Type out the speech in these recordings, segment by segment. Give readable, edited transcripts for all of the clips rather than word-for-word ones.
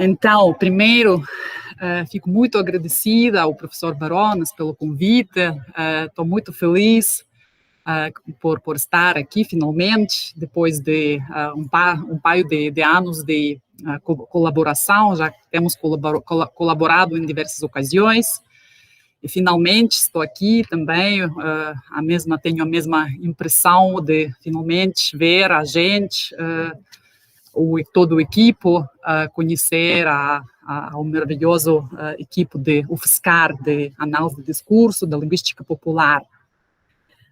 Então, primeiro, fico muito agradecida ao professor Barones pelo convite. Estou muito feliz por estar aqui, finalmente, depois de um par de anos de colaboração. Já temos colaborado em diversas ocasiões. E, finalmente, estou aqui também, tenho a mesma impressão de, finalmente, ver a gente, todo o equipo, conhecer o maravilhoso equipo de UFSCar, de análise de discurso, da linguística popular.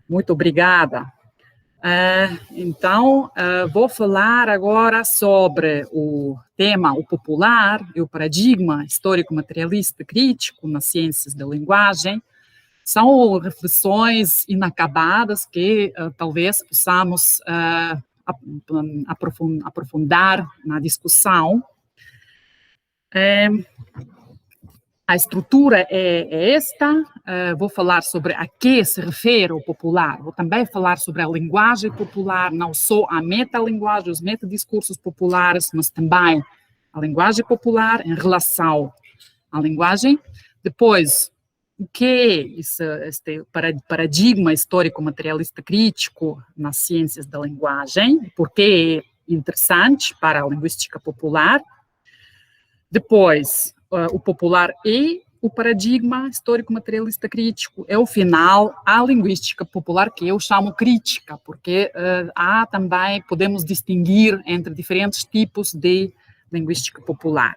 Muito obrigada. Então, vou falar agora sobre o tema, o popular e o paradigma histórico-materialista crítico nas ciências da linguagem. São reflexões inacabadas que talvez possamos aprofundar na discussão. A estrutura é esta. Vou falar sobre a que se refere o popular. Vou também falar sobre a linguagem popular, não só a metalinguagem, os metadiscursos populares, mas também a linguagem popular em relação à linguagem. Depois, o que é este paradigma histórico-materialista crítico nas ciências da linguagem, por que é interessante para a linguística popular. Depois, o popular e o paradigma histórico-materialista crítico. É o final, a linguística popular, que eu chamo crítica, porque também podemos distinguir entre diferentes tipos de linguística popular.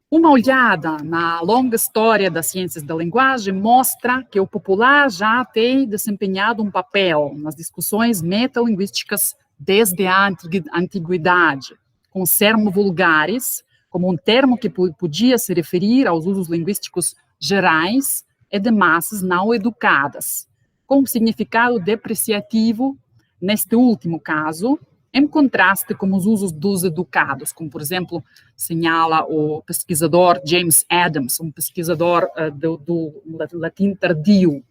Uma olhada na longa história das ciências da linguagem mostra que o popular já tem desempenhado um papel nas discussões metalinguísticas desde a antiguidade, com termos vulgares, como um termo que podia se referir aos usos linguísticos gerais e de massas não educadas, com significado depreciativo, neste último caso, em contraste com os usos dos educados, como, por exemplo, señala o pesquisador James Adams, um pesquisador do latim tardio.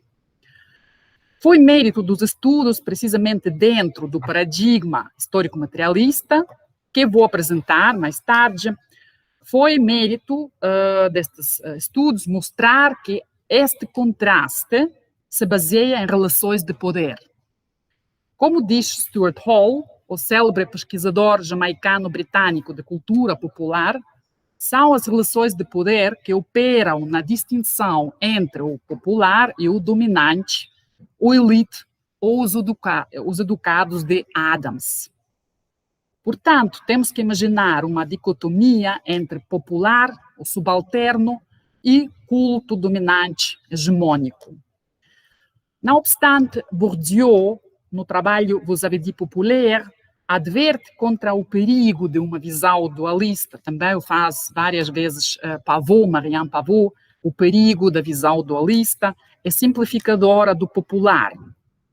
Foi mérito dos estudos, precisamente dentro do paradigma histórico-materialista, que vou apresentar mais tarde. Foi mérito destes estudos mostrar que este contraste se baseia em relações de poder. Como diz Stuart Hall, o célebre pesquisador jamaicano-britânico de cultura popular, são as relações de poder que operam na distinção entre o popular e o dominante, o elite ou os educados de Adams. Portanto, temos que imaginar uma dicotomia entre popular, o subalterno, e culto dominante hegemônico. Não obstante, Bourdieu, no trabalho Vous avez dit populaire, adverte contra o perigo de uma visão dualista. Também o faz várias vezes Marianne Pavot, o perigo da visão dualista e simplificadora do popular.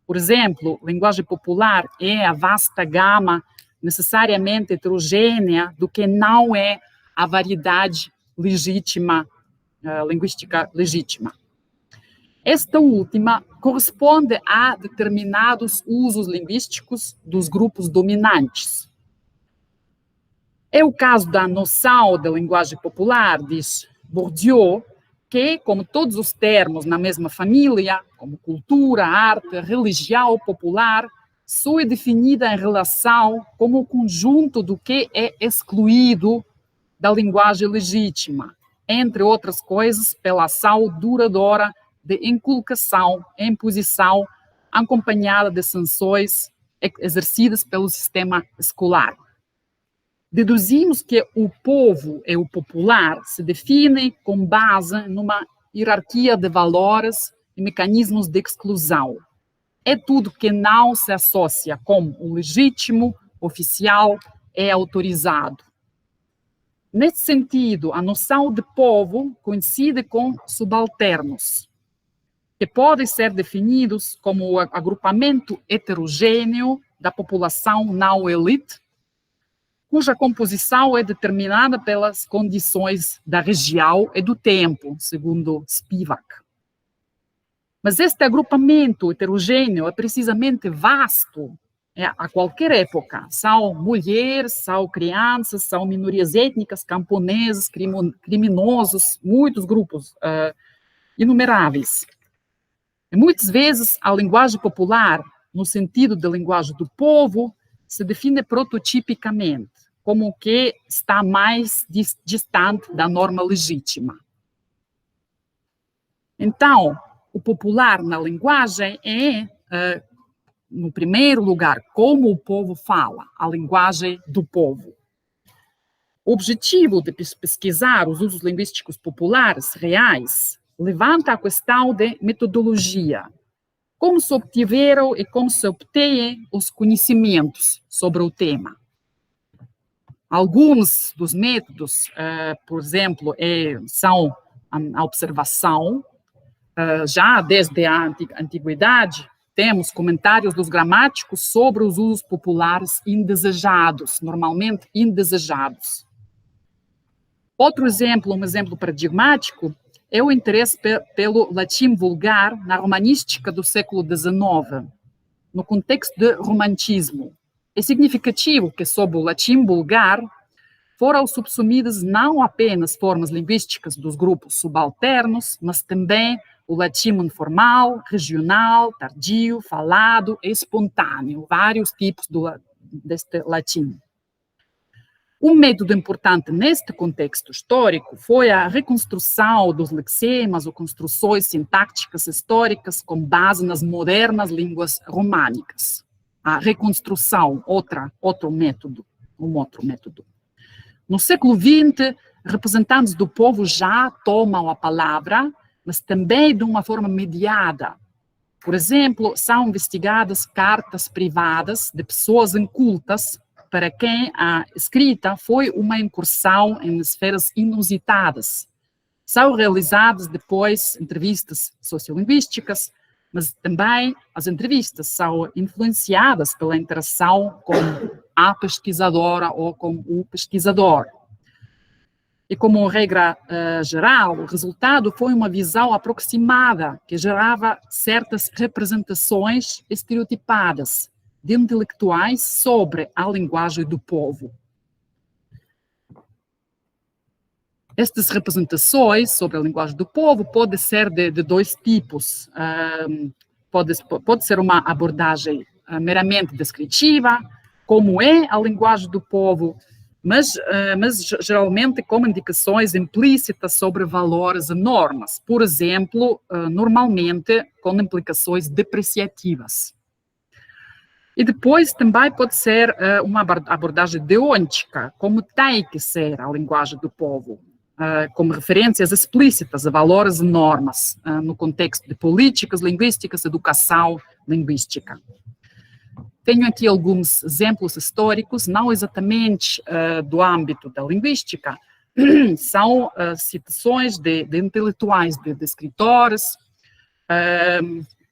Por exemplo, linguagem popular é a vasta gama necessariamente heterogênea do que não é a variedade legítima, linguística legítima. Esta última corresponde a determinados usos linguísticos dos grupos dominantes. É o caso da noção de linguagem popular, diz Bourdieu, que, como todos os termos na mesma família, como cultura, arte, religião popular, só é definida em relação como o conjunto do que é excluído da linguagem legítima, entre outras coisas, pela ação duradoura de inculcação, imposição, acompanhada de sanções exercidas pelo sistema escolar. Deduzimos que o povo e o popular se definem com base numa hierarquia de valores e mecanismos de exclusão. É tudo que não se associa com o legítimo, oficial e autorizado. Nesse sentido, a noção de povo coincide com subalternos, que podem ser definidos como o agrupamento heterogêneo da população não elite, cuja composição é determinada pelas condições da região e do tempo, segundo Spivak. Mas este agrupamento heterogêneo é precisamente vasto a qualquer época. São mulheres, são crianças, são minorias étnicas, camponeses, criminosos, muitos grupos inumeráveis. E muitas vezes a linguagem popular, no sentido da linguagem do povo, se define prototipicamente como o que está mais distante da norma legítima. Então, o popular na linguagem é, no primeiro lugar, como o povo fala, a linguagem do povo. O objetivo de pesquisar os usos linguísticos populares reais levanta a questão de metodologia. Como se obtiveram e como se obtêm os conhecimentos sobre o tema. Alguns dos métodos, por exemplo, são a observação. Já desde a antiguidade, temos comentários dos gramáticos sobre os usos populares indesejados, normalmente indesejados. Outro exemplo, um exemplo paradigmático, é o interesse pelo latim vulgar na romanística do século XIX, no contexto de romantismo. É significativo que, sob o latim vulgar, foram subsumidas não apenas formas linguísticas dos grupos subalternos, mas também o latim informal, regional, tardio, falado e espontâneo, vários tipos deste latim. Um método importante neste contexto histórico foi a reconstrução dos lexemas ou construções sintáticas históricas com base nas modernas línguas românicas. A reconstrução, outro método. No século XX, representantes do povo já tomam a palavra, mas também de uma forma mediada. Por exemplo, são investigadas cartas privadas de pessoas incultas para quem a escrita foi uma incursão em esferas inusitadas. São realizadas depois entrevistas sociolinguísticas, mas também as entrevistas são influenciadas pela interação com a pesquisadora ou com o pesquisador. E como regra geral, o resultado foi uma visão aproximada que gerava certas representações estereotipadas de intelectuais sobre a linguagem do povo. Estas representações sobre a linguagem do povo podem ser de dois tipos. Pode ser uma abordagem meramente descritiva, como é a linguagem do povo, mas geralmente com indicações implícitas sobre valores e normas. Por exemplo, normalmente com implicações depreciativas. E depois também pode ser uma abordagem deontica, como tem que ser a linguagem do povo, como referências explícitas a valores e normas, no contexto de políticas linguísticas, educação linguística. Tenho aqui alguns exemplos históricos, não exatamente do âmbito da linguística, são citações de intelectuais, de escritores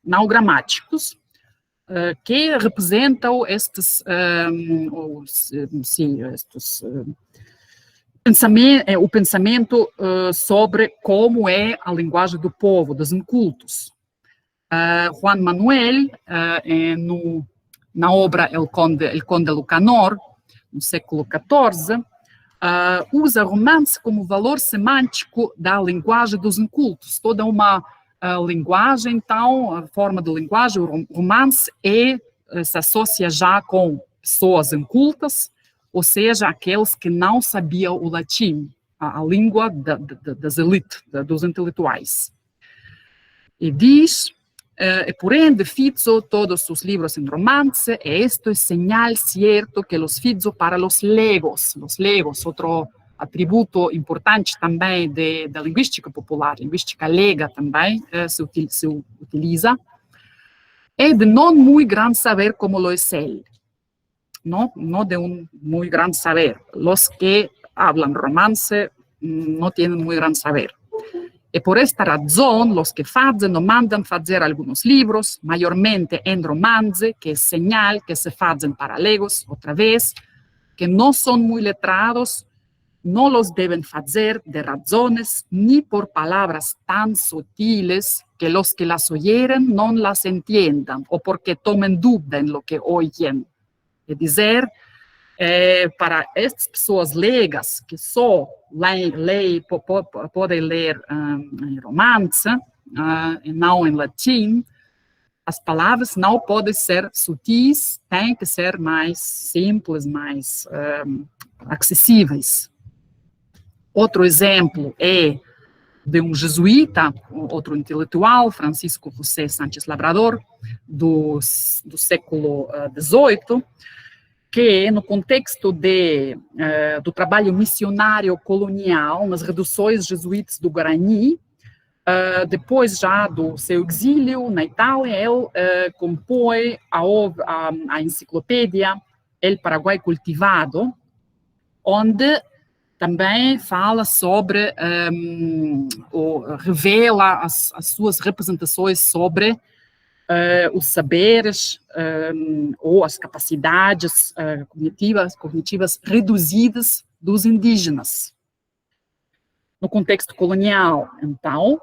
não gramáticos, que representam estes o pensamento sobre como é a linguagem do povo, dos incultos. Juan Manuel, na obra El Conde Lucanor, no século XIV, usa romance como valor semântico da linguagem dos incultos, toda uma linguagem, então, a forma de linguagem, o romance se associa já com pessoas incultas, ou seja, aqueles que não sabiam o latim, a língua das elites, dos intelectuais. E diz, por ende, fixo todos sus libros en romance, esto es señal cierto que los fixo para los legos, outro atributo importante também da linguística popular, linguística lega também se utiliza, é de não muito grande saber como lo es él, no de un muy grande saber. Los que hablan romance no tienen muy gran saber. E por esta razón, los que fazem o mandam fazer algunos libros, mayormente en romance, que es señal que se fazem para legos, otra vez, que no son muy letrados, no los deben hacer de razones ni por palabras tan sutiles que las oyeren no las entiendan o porque tomen duda en lo que oyen. É dizer, para estas pessoas leigas que só podem ler em romance, e não em latim, as palavras não podem ser sutis, têm que ser mais simples, mais acessíveis. Outro exemplo é de um jesuíta, outro intelectual, Francisco José Sánchez Labrador, do século XVIII, que no contexto do trabalho missionário colonial, nas reduções jesuítas do Guarani, depois já do seu exílio na Itália, ele compõe a enciclopédia El Paraguai Cultivado, onde também fala sobre, revela as suas representações sobre os saberes ou as capacidades cognitivas reduzidas dos indígenas. No contexto colonial, então,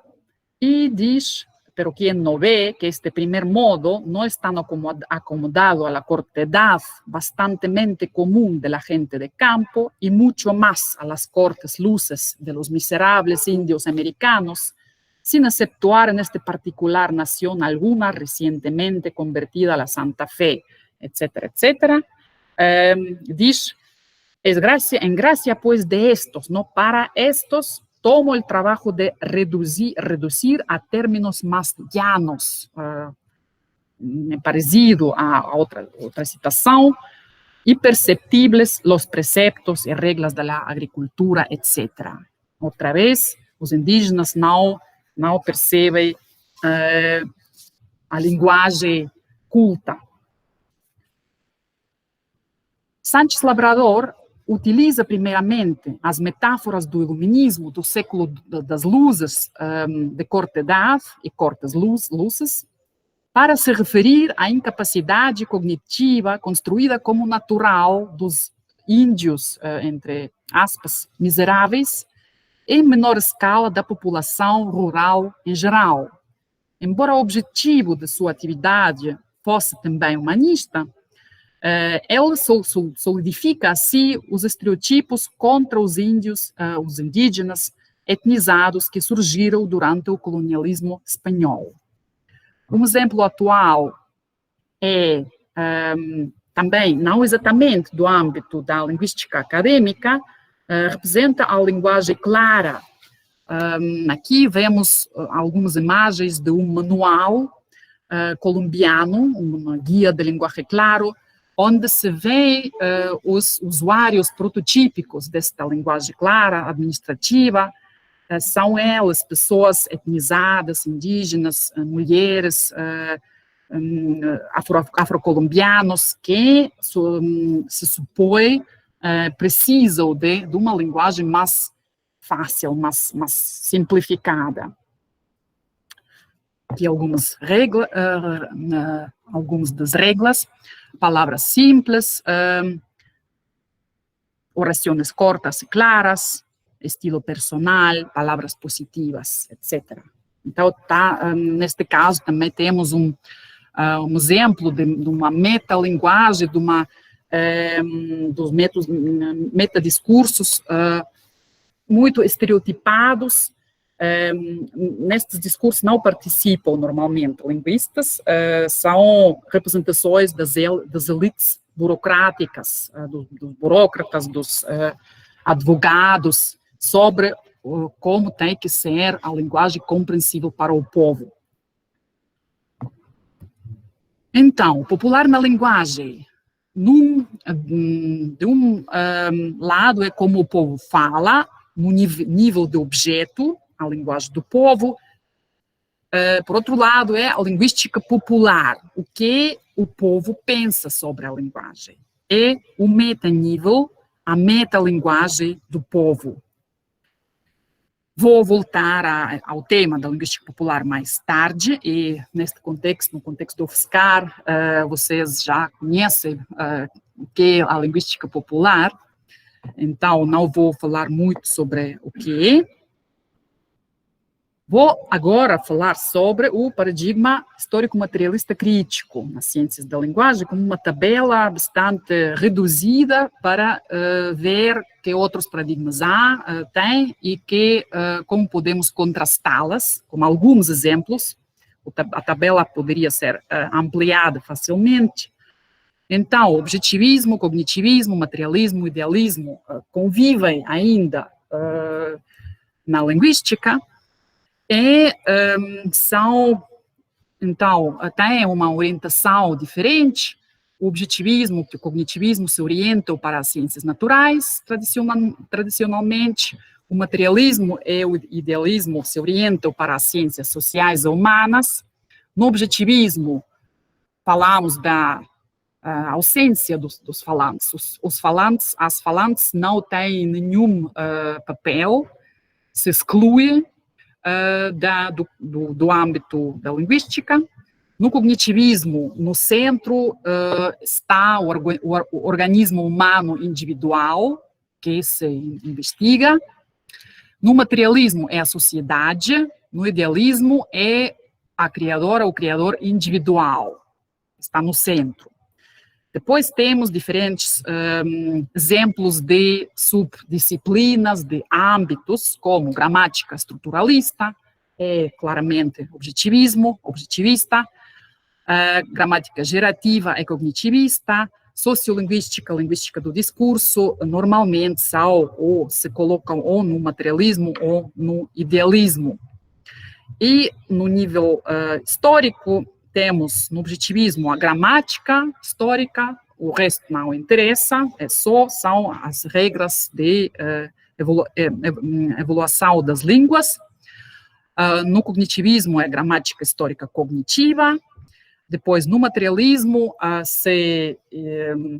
y dice, pero quien no ve que este primer modo no está acomodado a la cortedad bastantemente común de la gente de campo y mucho más a las cortes luces de los miserables indios americanos, sin exceptuar en este particular nación alguna recientemente convertida a la Santa Fe, etcétera, etcétera, dice, en gracia pues de estos, ¿no? Para estos tomo el trabajo de reducir a términos más llanos, parecido a otra citación, y perceptibles los preceptos y reglas de la agricultura, etc. Outra vez, os indígenas não percebem a linguagem culta. Sánchez Labrador utiliza primeiramente as metáforas do iluminismo do século das luzes de corta idade e cortas luzes para se referir à incapacidade cognitiva construída como natural dos índios, entre aspas, miseráveis, em menor escala da população rural em geral. Embora o objetivo de sua atividade fosse também humanista, ela solidifica assim os estereotipos contra os índios, os indígenas etnizados que surgiram durante o colonialismo espanhol. Um exemplo atual é também, não exatamente do âmbito da linguística acadêmica, representa a linguagem clara. Aqui vemos algumas imagens de um manual colombiano, uma guia de linguagem claro, onde se vê os usuários prototípicos desta linguagem clara, administrativa, são elas pessoas etnizadas, indígenas, mulheres, afrocolombianos, que se supõe precisam de uma linguagem mais fácil, mais simplificada. Aqui algumas das regras, palavras simples, orações curtas e claras, estilo personal, palavras positivas, etc. Então, neste caso, também temos um exemplo de uma metalinguagem, dos metadiscursos muito estereotipados. Nestes discursos não participam normalmente linguistas, são representações das elites burocráticas, dos burócratas, dos advogados, sobre como tem que ser a linguagem compreensível para o povo. Então, popular na linguagem, de um lado é como o povo fala, no nível de objeto, a linguagem do povo. Por outro lado, é a linguística popular, o que o povo pensa sobre a linguagem. É o metanível, a metalinguagem do povo. Vou voltar ao tema da linguística popular mais tarde, e neste contexto, no contexto do UFSCar, vocês já conhecem o que é a linguística popular, então não vou falar muito sobre o que é. Vou agora falar sobre o paradigma histórico-materialista crítico nas ciências da linguagem, como uma tabela bastante reduzida para ver que outros paradigmas têm e como podemos contrastá-las, com alguns exemplos. A tabela poderia ser ampliada facilmente. Então, objetivismo, cognitivismo, materialismo, idealismo convivem ainda na linguística, e então, tem uma orientação diferente. O objetivismo e o cognitivismo se orientam para as ciências naturais, tradicionalmente. O materialismo e o idealismo se orientam para as ciências sociais e humanas. No objetivismo, falamos da ausência dos falantes. As falantes não têm nenhum papel, se excluem do âmbito da linguística. No cognitivismo, no centro, está o organismo humano individual, que se investiga. No materialismo, é a sociedade. No idealismo, é a criadora, o criador individual, está no centro. Depois temos diferentes exemplos de subdisciplinas, de âmbitos, como gramática estruturalista, é claramente objetivista, gramática gerativa é cognitivista, sociolinguística, linguística do discurso, normalmente se colocam ou no materialismo ou no idealismo. E no nível histórico, temos no objetivismo a gramática histórica, o resto não interessa, são as regras de evolução das línguas. No cognitivismo é gramática histórica cognitiva. Depois, no materialismo, se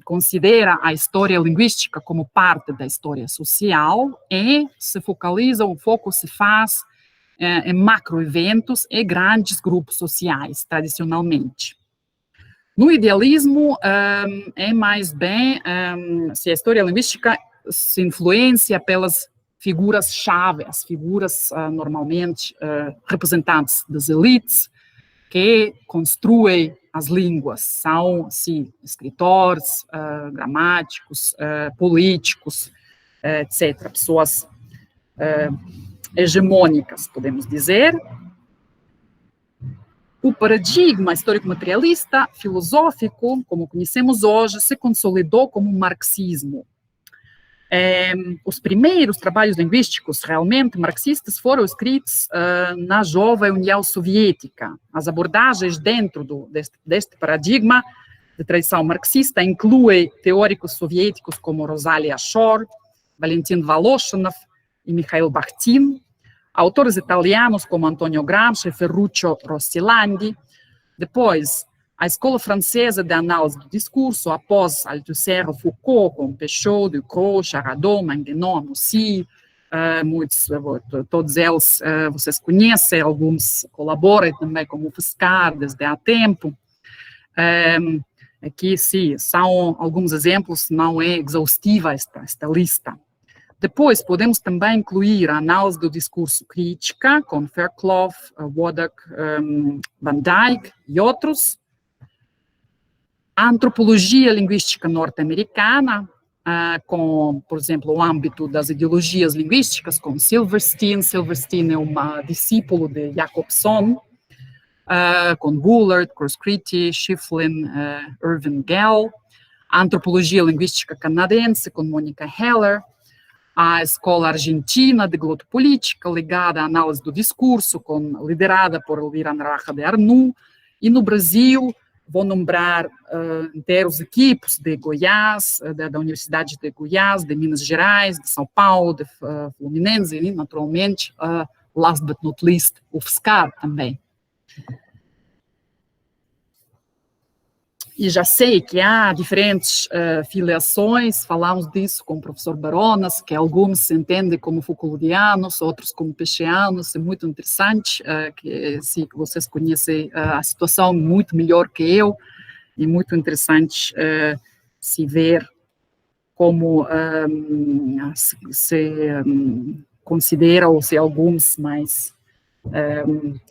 considera a história linguística como parte da história social e o foco se faz em macroeventos e grandes grupos sociais, tradicionalmente. No idealismo, é mais bem se a história linguística se influencia pelas figuras-chave, as figuras normalmente representantes das elites, que construem as línguas, são, sim, escritores, gramáticos, políticos, etc., pessoas hegemônicas, podemos dizer. O paradigma histórico-materialista filosófico, como conhecemos hoje, se consolidou como um marxismo. Os primeiros trabalhos linguísticos realmente marxistas foram escritos na jovem União Soviética. As abordagens dentro deste paradigma de tradição marxista incluem teóricos soviéticos como Rosalia Shor, Valentin Voloshinov e Mikhail Bakhtin, autores italianos como Antonio Gramsci e Ferruccio Rossellini. Depois, a escola francesa de análise do discurso, após Althusser e Foucault, com Peixot, Ducrot, Charadon, Manguenon, Amoussy, todos eles vocês conhecem, alguns colaboram também como UFSCar desde há tempo. Aqui, sim, são alguns exemplos, não é exaustiva esta lista. Depois, podemos também incluir a análise do discurso crítica, com Fairclough, Wodak, Van Dyck e outros. A antropologia linguística norte-americana, com, por exemplo, o âmbito das ideologias linguísticas, com Silverstein. Silverstein é uma discípulo de Jacobson, com Bullard, Cross-Crity, Schifflin, Irving Gell. A antropologia linguística canadense, com Monica Heller. A escola argentina de glotopolítica, ligada à análise do discurso, liderada por Elvira Narvaja de Arnoux. E no Brasil, vou nombrar inteiros equipes de Goiás, da Universidade de Goiás, de Minas Gerais, de São Paulo, de Fluminense, e, naturalmente, last but not least, UFSCar também. E já sei que há diferentes filiações, falamos disso com o professor Baronas, que alguns se entendem como Foucauldianos, outros como Pecheanos, é muito interessante, que vocês conhecem a situação muito melhor que eu, e muito interessante se ver como se considera, ou se alguns mais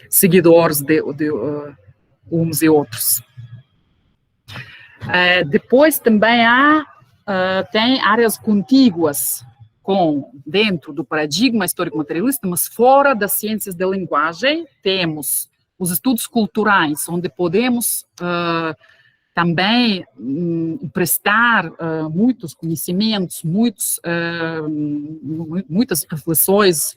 seguidores de uns e outros. Depois também tem áreas contíguas dentro do paradigma histórico-materialista, mas fora das ciências da linguagem, temos os estudos culturais, onde podemos também prestar muitos conhecimentos, muitas reflexões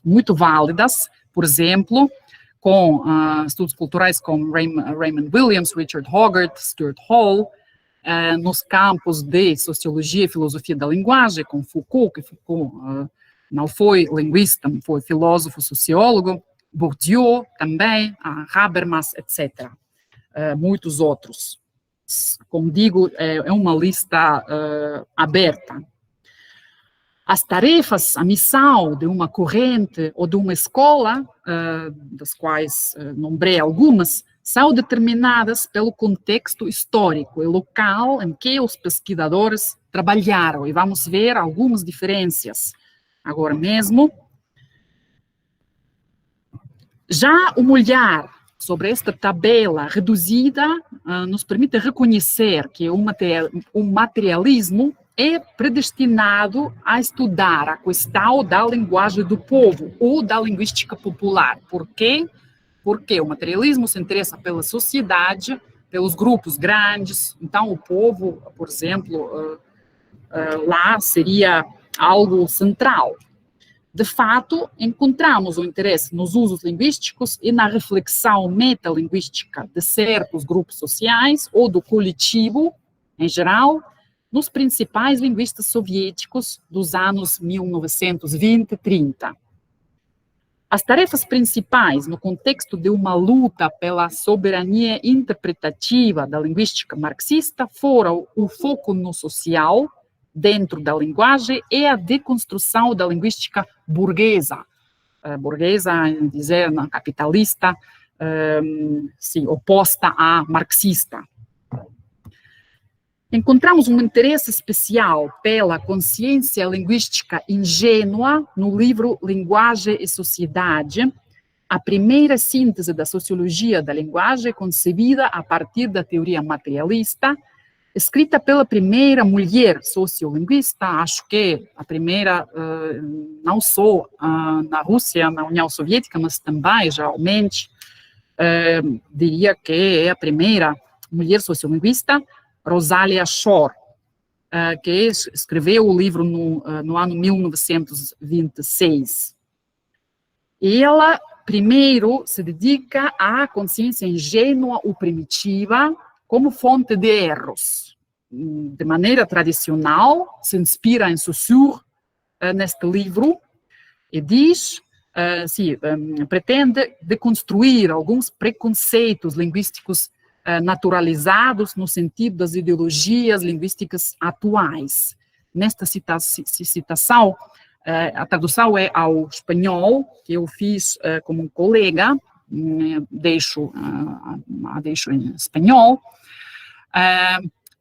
muito válidas, por exemplo, com estudos culturais como Raymond Williams, Richard Hoggart, Stuart Hall, nos campos de sociologia e filosofia da linguagem, com Foucault, que Foucault não foi linguista, foi filósofo, sociólogo, Bourdieu também, Habermas, etc. Muitos outros. Como digo, é uma lista aberta. As tarefas, a missão de uma corrente ou de uma escola, das quais nombrei algumas, são determinadas pelo contexto histórico e local em que os pesquisadores trabalharam. E vamos ver algumas diferenças agora mesmo. Já o olhar sobre esta tabela reduzida nos permite reconhecer que o materialismo é predestinado a estudar a questão da linguagem do povo ou da linguística popular. Por quê? Porque o materialismo se interessa pela sociedade, pelos grupos grandes. Então, o povo, por exemplo, lá seria algo central. De fato, encontramos o interesse nos usos linguísticos e na reflexão metalinguística de certos grupos sociais ou do coletivo, em geral, nos principais linguistas soviéticos dos anos 1920 e 30. As tarefas principais no contexto de uma luta pela soberania interpretativa da linguística marxista foram o foco no social, dentro da linguagem, e a deconstrução da linguística burguesa. Burguesa, em dizer, capitalista, oposta à marxista. Encontramos um interesse especial pela consciência linguística ingênua no livro Linguagem e Sociedade, a primeira síntese da sociologia da linguagem concebida a partir da teoria materialista, escrita pela primeira mulher sociolinguista, acho que a primeira não só na Rússia, na União Soviética, mas também, geralmente, diria que é a primeira mulher sociolinguista, Rosalia Shore, que escreveu o livro no ano 1926. E ela, primeiro, se dedica à consciência ingênua ou primitiva como fonte de erros. De maneira tradicional, se inspira em Saussure neste livro e diz, pretende deconstruir alguns preconceitos linguísticos naturalizados no sentido das ideologias linguísticas atuais. Nesta citação, a tradução é ao espanhol, que eu fiz como um colega, deixo em espanhol.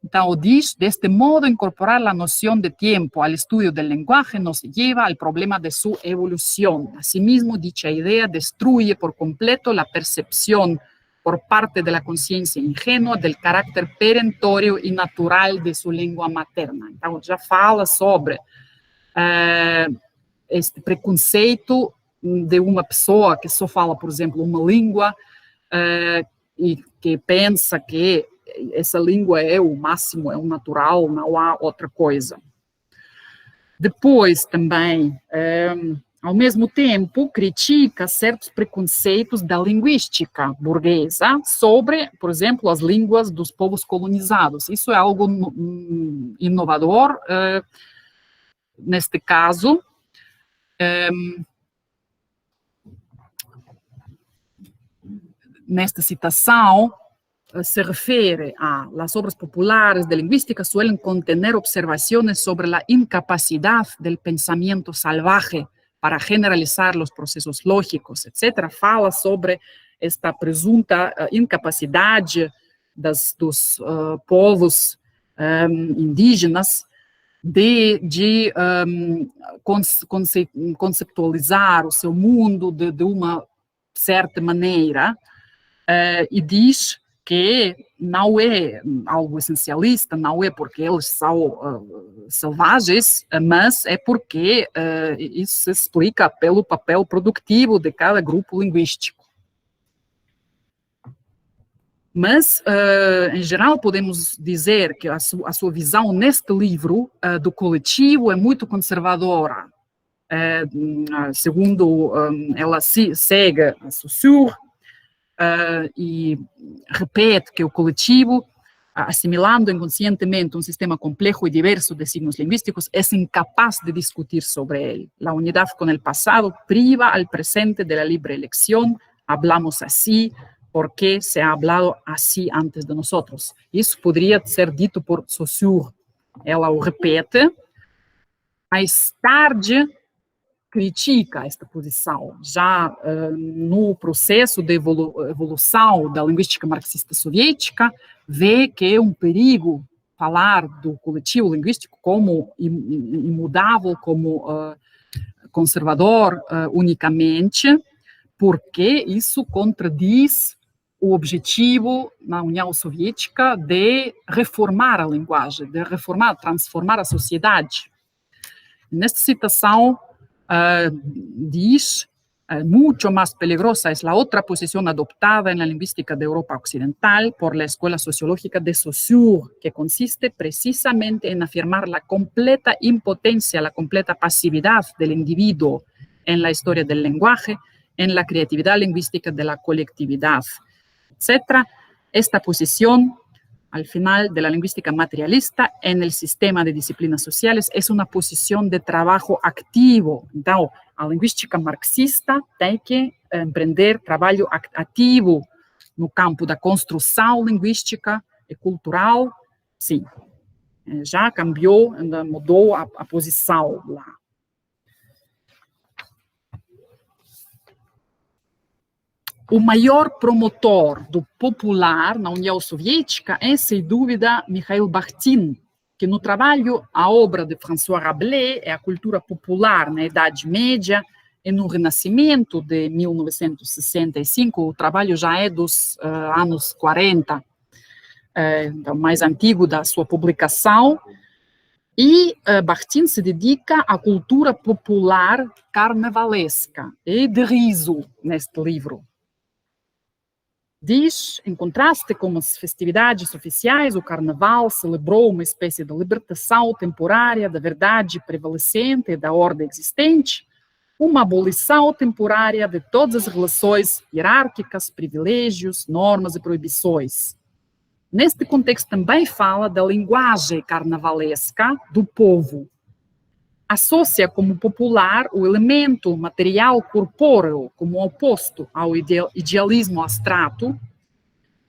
Então, diz, de este modo, incorporar la noción de tiempo al estudio del lenguaje nos lleva al problema de su evolución. Asimismo, dicha idea destruye por completo la percepción por parte de la conciencia ingenua del carácter perentório e natural de sua língua materna. Então, já fala sobre este preconceito de uma pessoa que só fala, por exemplo, uma língua e que pensa que essa língua é o máximo, é o natural, não há outra coisa. Depois, também, ao mesmo tempo, critica certos preconceitos da linguística burguesa sobre, por exemplo, as línguas dos povos colonizados. Isso é algo inovador, neste caso. Nesta citação, se refere a las obras populares de lingüística suelen contener observaciones sobre la incapacidad del pensamiento salvaje para generalizar los procesos lógicos, etc. Fala sobre esta presunta incapacidade dos povos indígenas de conceptualizar o seu mundo de uma certa maneira, e diz que não é algo essencialista, não é porque eles são selvagens, mas é porque isso se explica pelo papel produtivo de cada grupo linguístico. Mas, em geral, podemos dizer que a sua visão neste livro do coletivo é muito conservadora. Segundo ela segue a Saussure, e repete que o coletivo, assimilando inconscientemente um sistema complexo e diverso de signos linguísticos, é incapaz de discutir sobre ele. La unidad con el pasado priva al presente de la libre elección, hablamos así porque se ha hablado así antes de nosotros. Isso poderia ser dito por Saussure. Ela o repete, mais tarde critica esta posição. Já no processo de evolução da linguística marxista soviética, vê que é um perigo falar do coletivo linguístico como imutável, como conservador unicamente, porque isso contradiz o objetivo na União Soviética de reformar a linguagem, de reformar, transformar a sociedade. Nesta citação, diz, mucho más peligrosa es la otra posición adoptada en la lingüística de Europa Occidental por la Escuela Sociológica de Saussure, que consiste precisamente en afirmar la completa impotencia, la completa pasividad del individuo en la historia del lenguaje, en la creatividad lingüística de la colectividad, etc. Esta posición, al final, de la lingüística materialista en el sistema de disciplinas sociales es uma posição de trabalho ativo. Então, a linguística marxista tem que empreender trabalho ativo no campo da construção linguística e cultural. Sim, já cambiou, mudou a posição lá. O maior promotor do popular na União Soviética é, sem dúvida, Mikhail Bakhtin, que no trabalho A Obra de François Rabelais é a cultura popular na Idade Média e no Renascimento de 1965, o trabalho já é dos anos 40, então, mais antigo da sua publicação, e Bakhtin se dedica à cultura popular carnavalesca e de riso neste livro. Diz, em contraste com as festividades oficiais, o carnaval celebrou uma espécie de libertação temporária da verdade prevalecente e da ordem existente, uma abolição temporária de todas as relações hierárquicas, privilégios, normas e proibições. Neste contexto também fala da linguagem carnavalesca do povo. Associa como popular o elemento material corpóreo como oposto ao idealismo abstrato,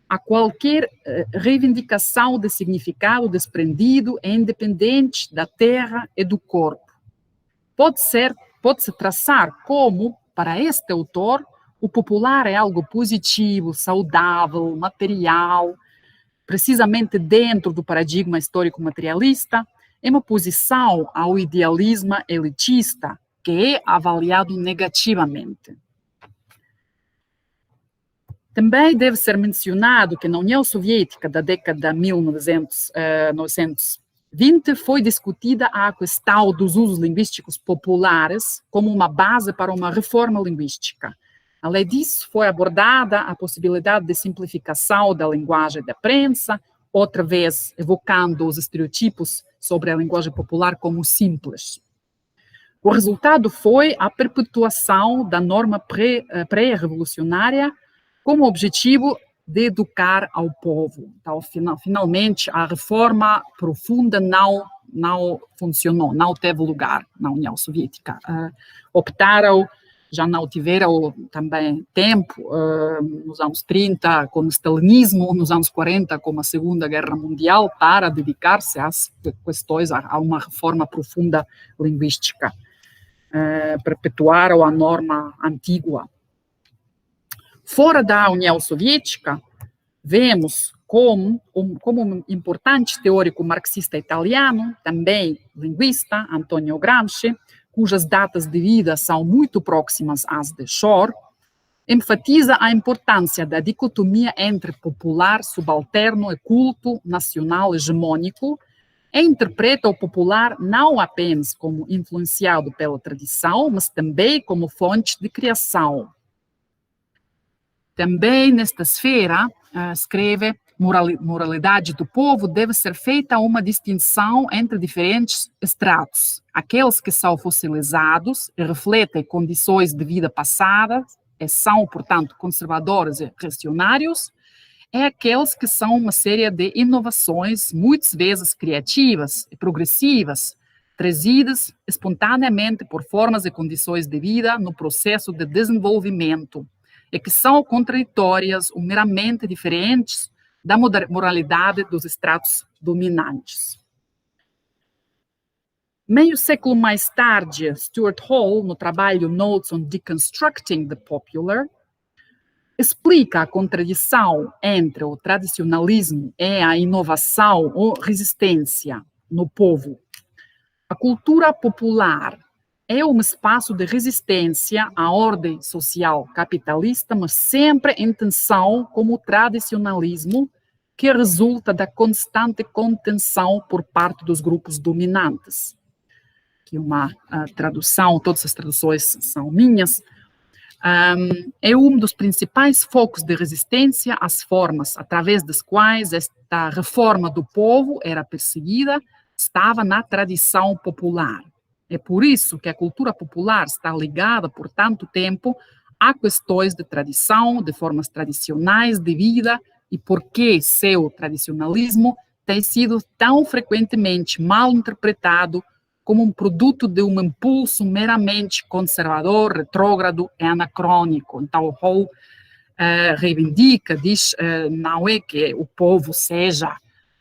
a qualquer reivindicação de significado desprendido e independente da terra e do corpo. Pode-se traçar como, para este autor, o popular é algo positivo, saudável, material, precisamente dentro do paradigma histórico-materialista, é uma oposição ao idealismo elitista, que é avaliado negativamente. Também deve ser mencionado que na União Soviética da década de 1920 foi discutida a questão dos usos linguísticos populares como uma base para uma reforma linguística. Além disso, foi abordada a possibilidade de simplificação da linguagem da prensa, outra vez evocando os estereotipos sobre a linguagem popular como simples. O resultado foi a perpetuação da norma pré-revolucionária como objetivo de educar ao povo. Então, finalmente, a reforma profunda não funcionou, não teve lugar na União Soviética. Optaram, já não tiveram também tempo, nos anos 30 com o stalinismo, nos anos 40 com a Segunda Guerra Mundial, para dedicar-se às questões, a uma reforma profunda linguística. Perpetuaram a norma antiga. Fora da União Soviética, vemos como um importante teórico marxista italiano, também linguista, Antonio Gramsci, cujas datas de vida são muito próximas às de Shor, enfatiza a importância da dicotomia entre popular, subalterno e culto nacional hegemônico, e interpreta o popular não apenas como influenciado pela tradição, mas também como fonte de criação. Também nesta esfera, escreve, moralidade do povo deve ser feita uma distinção entre diferentes estratos. Aqueles que são fossilizados e refletem condições de vida passadas e são, portanto, conservadores e reacionários, e aqueles que são uma série de inovações, muitas vezes criativas e progressivas, trazidas espontaneamente por formas e condições de vida no processo de desenvolvimento, e que são contraditórias ou meramente diferentes da moralidade dos estratos dominantes. Meio século mais tarde, Stuart Hall, no trabalho Notes on Deconstructing the Popular, explica a contradição entre o tradicionalismo e a inovação ou resistência no povo. A cultura popular é um espaço de resistência à ordem social capitalista, mas sempre em tensão com o tradicionalismo, que resulta da constante contenção por parte dos grupos dominantes. Que uma tradução, todas as traduções são minhas, é um dos principais focos de resistência às formas através das quais esta reforma do povo era perseguida, estava na tradição popular. É por isso que a cultura popular está ligada por tanto tempo a questões de tradição, de formas tradicionais de vida, e por que seu tradicionalismo tem sido tão frequentemente mal interpretado como um produto de um impulso meramente conservador, retrógrado e anacrônico. Então, Hall reivindica, diz, não é que o povo seja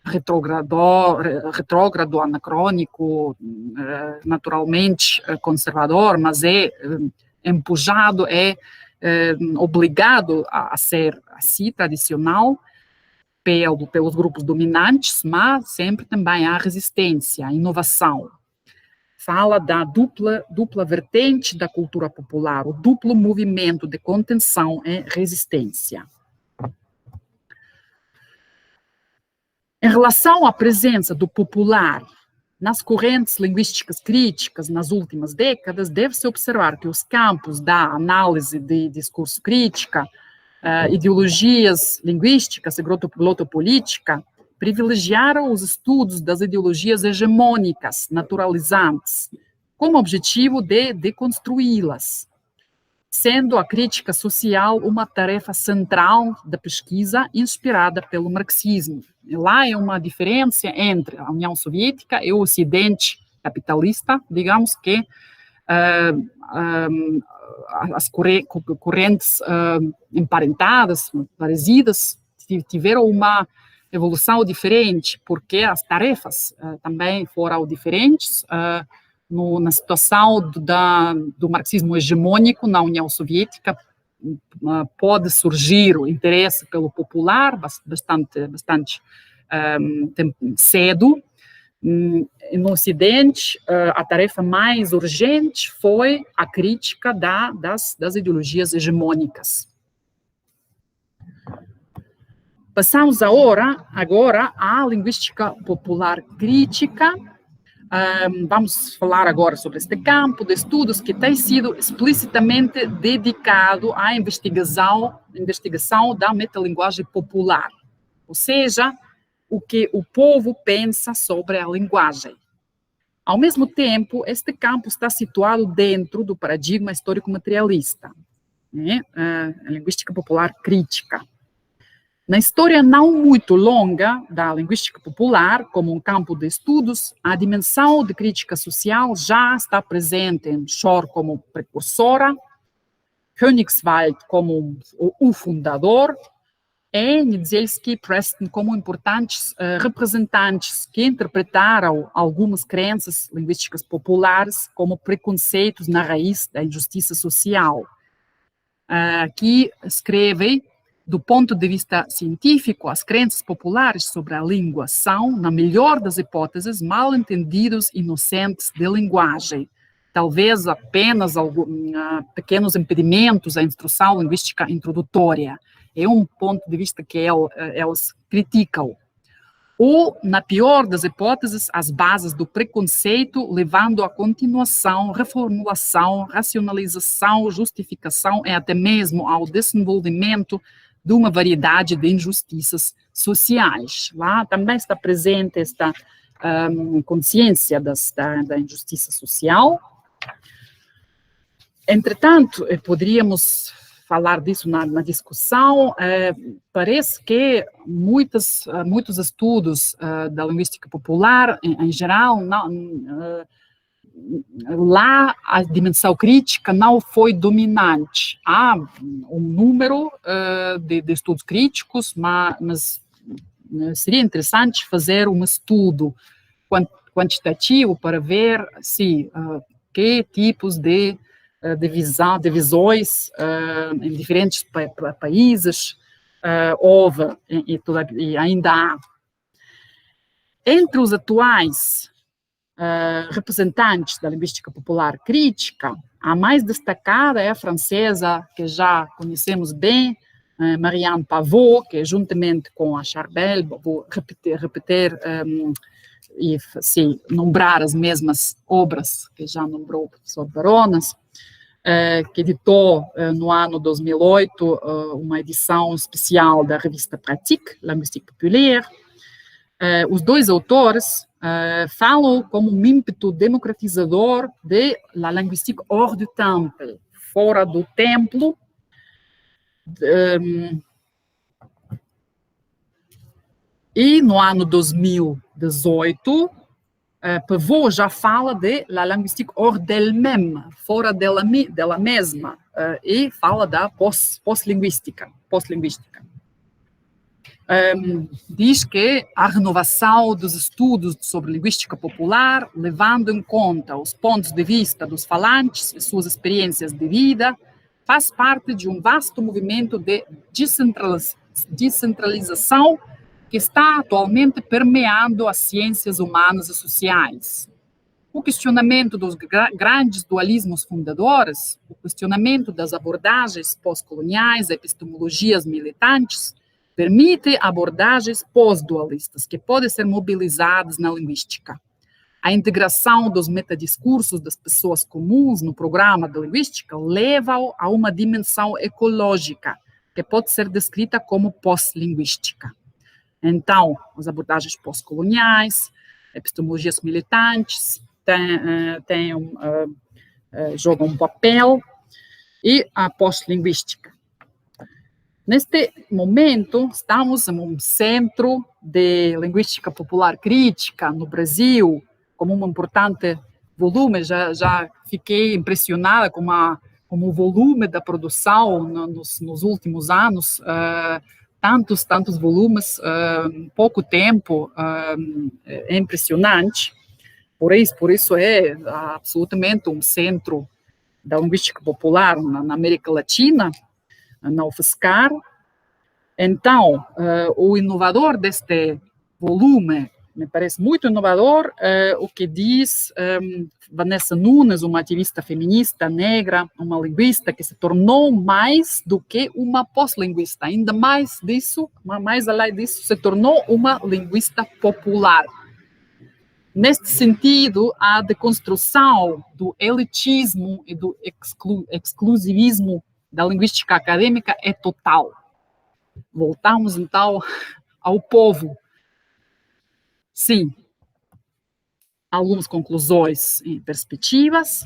retrógrado, anacrônico, naturalmente conservador, mas é empujado, obrigado a ser assim, tradicional, pelos grupos dominantes, mas sempre também há resistência, inovação. Fala da dupla vertente da cultura popular, o duplo movimento de contenção e resistência. Em relação à presença do popular nas correntes linguísticas críticas nas últimas décadas, deve-se observar que os campos da análise de discurso crítica, ideologias linguísticas e glotopolítica privilegiaram os estudos das ideologias hegemônicas, naturalizantes, como objetivo de deconstruí-las, sendo a crítica social uma tarefa central da pesquisa inspirada pelo marxismo. E lá é uma diferença entre a União Soviética e o Ocidente capitalista, digamos que as correntes emparentadas, parecidas, tiveram uma evolução diferente, porque as tarefas também foram diferentes. Na situação do marxismo hegemônico na União Soviética, pode surgir o interesse pelo popular bastante cedo. No Ocidente, a tarefa mais urgente foi a crítica das ideologias hegemônicas. Passamos agora à linguística popular crítica. Vamos falar agora sobre este campo de estudos que tem sido explicitamente dedicado à investigação da metalinguagem popular, ou seja, o que o povo pensa sobre a linguagem. Ao mesmo tempo, este campo está situado dentro do paradigma histórico-materialista, né? A linguística popular crítica. Na história não muito longa da linguística popular, como um campo de estudos, a dimensão de crítica social já está presente em Shor como precursora, Königswald como o fundador, e Niedzielski e Preston como importantes representantes que interpretaram algumas crenças linguísticas populares como preconceitos na raiz da injustiça social. Aqui escreve Do ponto de vista científico, as crenças populares sobre a língua são, na melhor das hipóteses, mal-entendidos inocentes de linguagem. Talvez apenas pequenos impedimentos à instrução linguística introdutória. É um ponto de vista que eles criticam. Ou, na pior das hipóteses, as bases do preconceito, levando à continuação, reformulação, racionalização, justificação e até mesmo ao desenvolvimento de uma variedade de injustiças sociais. Lá também está presente esta consciência da injustiça social. Entretanto, poderíamos falar disso na discussão, parece que muitos estudos da linguística popular, em geral, lá a dimensão crítica não foi dominante. Há um número de estudos críticos, mas seria interessante fazer um estudo quantitativo para ver se que tipos de visões em diferentes países houve e ainda há. Entre os atuais representantes da linguística popular crítica, a mais destacada é a francesa, que já conhecemos bem, Marianne Pavot, que juntamente com a Charbel, vou repetir e nombrar as mesmas obras que já nombrou o professor Baronas, que editou no ano 2008 uma edição especial da revista Pratique, Linguistique Populaire. Os dois autores falam como um ímpeto democratizador de la linguistique hors du temple, fora do templo. E no ano 2018, Pavot já fala de la linguistique hors d'elle-même, fora dela mesma, e fala da pós-linguística. Diz que a renovação dos estudos sobre linguística popular, levando em conta os pontos de vista dos falantes e suas experiências de vida, faz parte de um vasto movimento de descentralização que está atualmente permeando as ciências humanas e sociais. O questionamento dos grandes dualismos fundadores, o questionamento das abordagens pós-coloniais, epistemologias militantes, permite abordagens pós-dualistas que podem ser mobilizadas na linguística. A integração dos metadiscursos das pessoas comuns no programa da linguística leva a uma dimensão ecológica, que pode ser descrita como pós-linguística. Então, as abordagens pós-coloniais, epistemologias militantes jogam um papel, e a pós-linguística. Neste momento, estamos em um centro de linguística popular crítica no Brasil, como um importante volume. Já fiquei impressionada com o volume da produção nos últimos anos. Tantos volumes, pouco tempo, é impressionante. Por isso é absolutamente um centro da linguística popular na América Latina, na UFSCar. Então, o inovador deste volume, me parece muito inovador, o que diz Vanessa Nunes, uma ativista feminista negra, uma linguista que se tornou mais do que uma pós-linguista, ainda mais além disso, se tornou uma linguista popular. Neste sentido, a deconstrução do elitismo e do exclusivismo da linguística acadêmica é total. Voltamos, então, ao povo. Sim, algumas conclusões e perspectivas.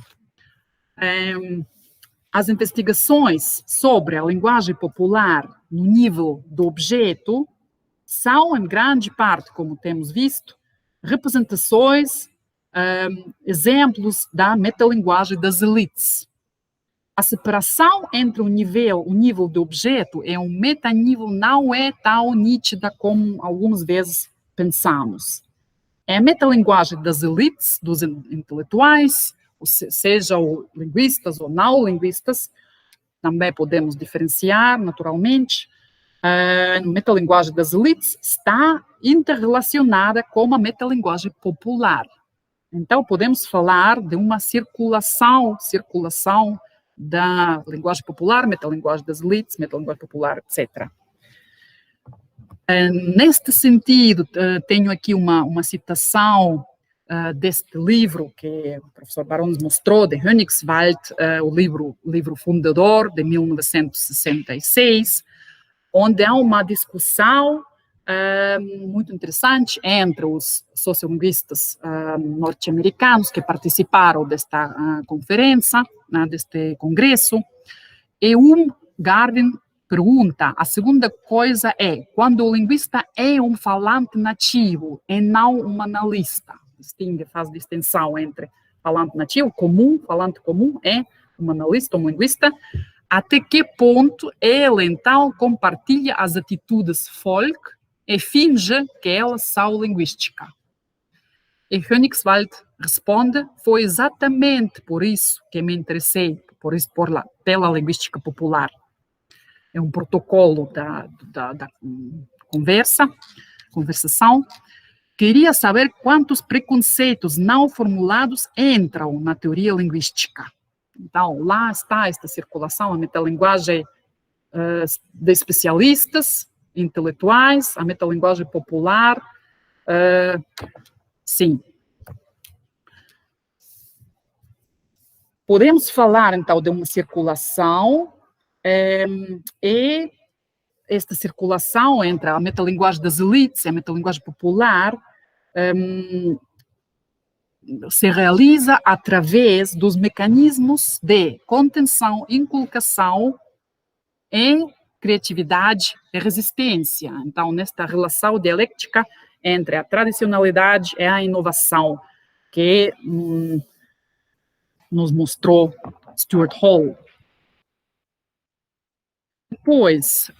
As investigações sobre a linguagem popular no nível do objeto são, em grande parte, como temos visto, representações, exemplos da metalinguagem das elites. A separação entre o nível do objeto e um metanível não é tão nítida como algumas vezes pensamos. É a metalinguagem das elites, dos intelectuais, sejam linguistas ou não linguistas, também podemos diferenciar naturalmente, A metalinguagem das elites está interrelacionada com a metalinguagem popular. Então, podemos falar de uma circulação da linguagem popular, metalinguagem das elites, metalinguagem popular, etc. Neste sentido, tenho aqui uma citação deste livro que o professor Barão nos mostrou, de Hönigswald, o livro fundador, de 1966, onde há uma discussão muito interessante entre os sociolinguistas norte-americanos que participaram desta conferência, deste congresso, e Garvin pergunta, a segunda coisa é, quando o linguista é um falante nativo e não um analista, faz distinção entre falante nativo, falante comum, é um analista, um linguista, até que ponto ele, então, compartilha as atitudes folk e finge que elas são linguísticas. E Hönigswald responde, foi exatamente por isso que me interessei pela linguística popular. É um protocolo da conversação. Queria saber quantos preconceitos não formulados entram na teoria linguística. Então, lá está esta circulação, a metalinguagem de especialistas, intelectuais, a metalinguagem popular, sim. Podemos falar, então, de uma circulação, e esta circulação entre a metalinguagem das elites e a metalinguagem popular se realiza através dos mecanismos de contenção, inculcação e criatividade e resistência. Então, nesta relação dialética entre a tradicionalidade e a inovação que nos mostrou Stuart Hall. Depois,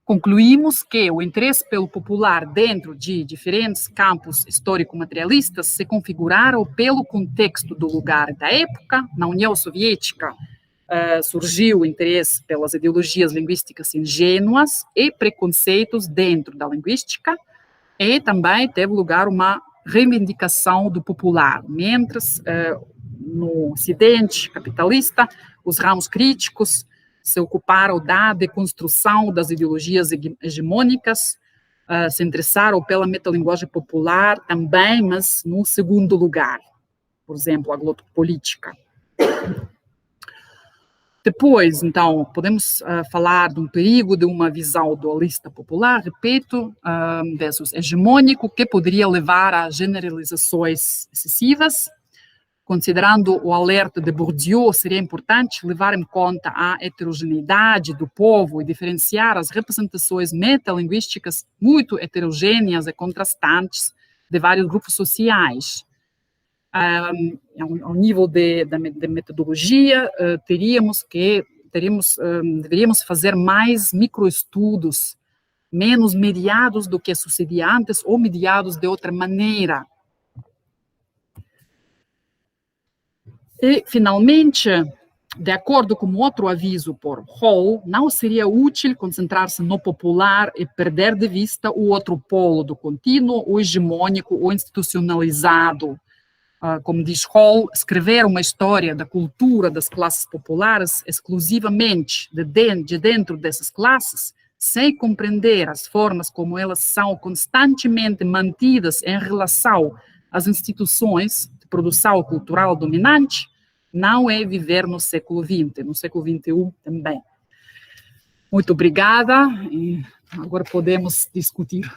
concluímos que o interesse pelo popular dentro de diferentes campos histórico-materialistas se configuraram pelo contexto do lugar e da época. Na União Soviética surgiu o interesse pelas ideologias linguísticas ingênuas e preconceitos dentro da linguística, e também teve lugar uma reivindicação do popular, mientras no Ocidente capitalista os ramos críticos se ocuparam da deconstrução das ideologias hegemônicas, se interessaram pela metalinguagem popular também, mas no segundo lugar, por exemplo, a glotopolítica. Depois, então, podemos falar de um perigo de uma visão dualista popular, repito, versus hegemônico, que poderia levar a generalizações excessivas. Considerando o alerta de Bourdieu, seria importante levar em conta a heterogeneidade do povo e diferenciar as representações metalinguísticas muito heterogêneas e contrastantes de vários grupos sociais. Ao nível de metodologia, deveríamos fazer mais microestudos, menos mediados do que sucedia antes ou mediados de outra maneira. E, finalmente, de acordo com outro aviso por Hall, não seria útil concentrar-se no popular e perder de vista o outro polo do contínuo, o hegemônico, o institucionalizado. Como diz Hall, escrever uma história da cultura das classes populares exclusivamente de dentro dessas classes, sem compreender as formas como elas são constantemente mantidas em relação às instituições de produção cultural dominante, não é viver no século XX, no século XXI também. Muito obrigada, e agora podemos discutir.